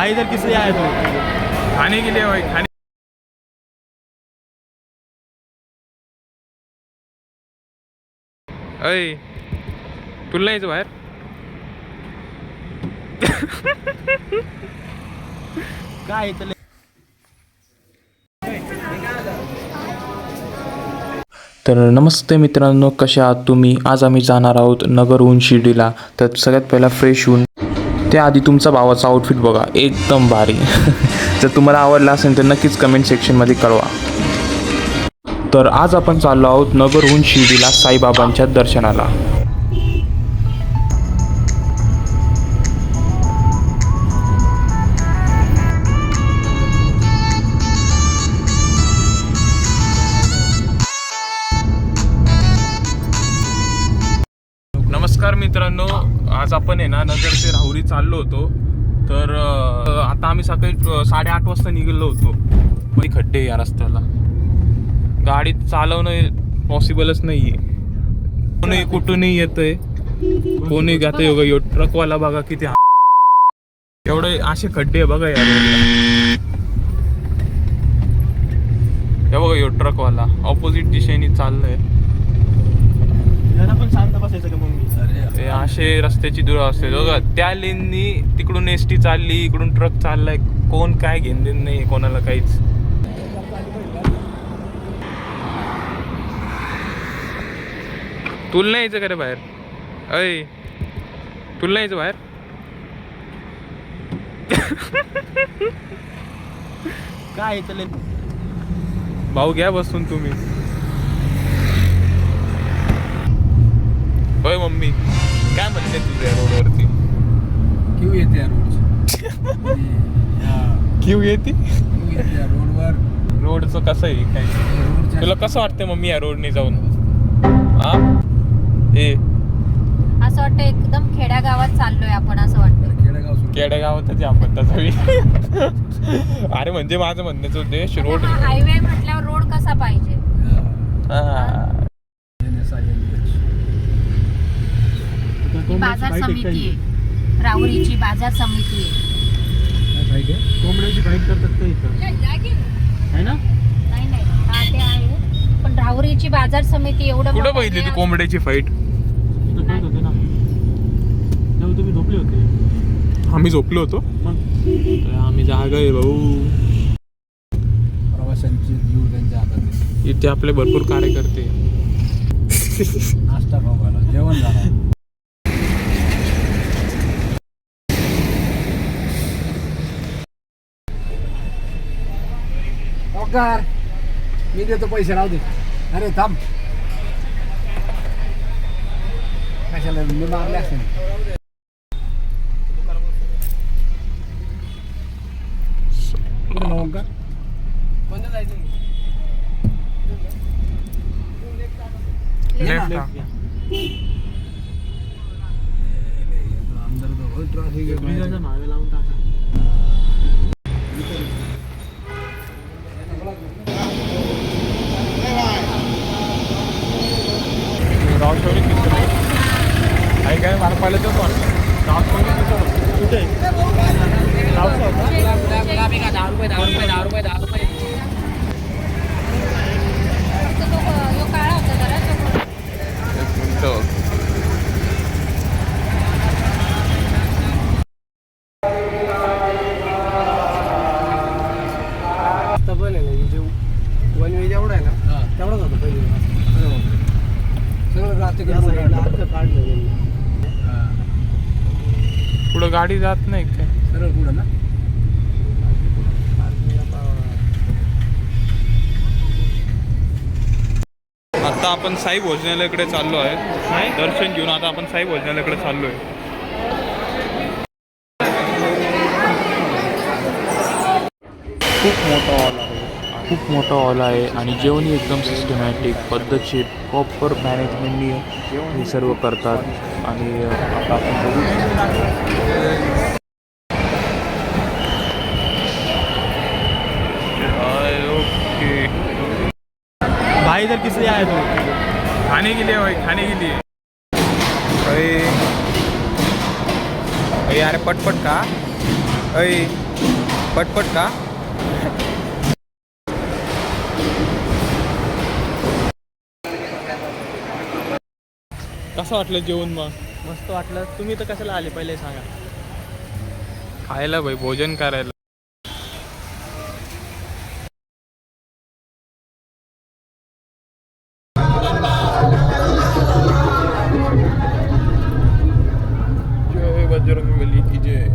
भाई इधर किस लिए आए थे? खाने के लिए भाई, खाने। अय तुला यायचं बाहेर? काय इथले तर नमस्ते मित्रांनो, कशा आहात तुम्ही? आज आम्ही जाणार आहोत नगरहून शिर्डीला. तर सगळ्यात पहिला फ्रेश होऊन त्याआधी तुमचा भावाचा आउटफिट बघा, एकदम भारी. जर तुम्हाला आवडला असेल तर नक्कीच कमेंट सेक्शनमध्ये कळवा. तर आज आपण चाललो आहोत नगरहून शिर्डीला साईबाबांच्या दर्शनाला. नमस्कार मित्रांनो, आज आपण आहे ना नगर ते राहुरी चाललो होतो. तर आता आम्ही सकाळी 8:30 वाजता निघालो होतो. काही खड्डे आहे या रस्त्याला, गाडी चालवणं पॉसिबलच नाही आहे. कोणी कुठूनही येतंय, कोणी जातं. योगा यो ट्रकवाला बघा किती एवढे असे खड्डे आहे बघा या रोडला. हे बघा यो ट्रकवाला ऑपोजिट दिशेने चाललंय. पण शांत बसायचं का मग? ते असे रस्त्याची दुरा असते बघा. त्या लेननी तिकडून एसटी चालली, इकडून ट्रक चाललाय. कोण काय घेण देण नाही कोणाला काहीच. तुला नाही यायचं का रे बाहेर? अय तुला नाही यायचं बाहेर? काय इथले भाऊ घ्या बसून तुम्ही. होय मम्मी, काय म्हणते तुझ्या रोडवरती? क्यू येते या रोड क्यू येते या रोडवर. रोडचं कसं आहे काय तुला कसं वाटतं मम्मी या रोडने जाऊन? हा ए असं वाटतं एकदम खेड्या गावात चाललोय आपण, असं वाटतं. खेडेगाव खेडेगावातच आपण तसं. अरे म्हणजे माझं म्हणण्याचं उद्देश रोड हायवे म्हटल्यावर रोड कसा पाहिजे? ही बाजार समिती आहे, राहुरीची बाजार समिती आहे. कोंबड्याची फाईट करतात का इथं? आहे ना? नाही नाही, हा ते आहे, पण राहुरीची बाजार समिती एवढं कुठं मोठं बघितली आहे. ती कोंबड्याची फाईट? इथं करत होते ना, तेव्हा तुम्ही झोपले होते. आम्ही झोपलो होतो. मग आम्ही जागा आहे भाऊ. प्रवाशांची जीव त्यांच्या हातात आहे. इथे आपले भरपूर कार्यकर्ते. नाश्ता खाऊ, जेवण झालं. ओकार मी देतो पैसे, राहू दे. अरे थांब, कशाला मी मारले असेल. ओंकार कोणतं जायचं? Left का? अंदर तो ट्रॅफिक मागे लावून टाका. रावशौरी दिसतो आहे काय? मला पाहिलं तर पण रावशौरी दिसतो. कुठे? तो काळा होता जरा, तो पण आहे ना, जे वन वे जेवढा आहे ना तेवढाच होता पहिले. सगळं रात्री काढलं. पुढं गाडी जात नाही काय? सरळ पुढं ना. आता आपण साई भोजनालयाकडे चाललो आहे. दर्शन घेऊन आता आपण साई भोजनालयाकडे चाललो आहे. खूप मोठा हॉल आहे आणि जेवणही एकदम सिस्टमॅटिक, पद्धतशीर, प्रॉपर मॅनेजमेंटनी हे सर्व करतात. आणि आता आपण बघू ओके. भाई इधर किस लिए आए थे? खाने के लिए भाई, खाने के लिए. अरे अरे पटपट का? अरे पटपट का कसं वाटलं जेवण मग? मस्त वाटलं. तुम्ही तर कशाला आले पहिले सांगा. खायला भाई, भोजन करायला. जय बजरंगबली की जय.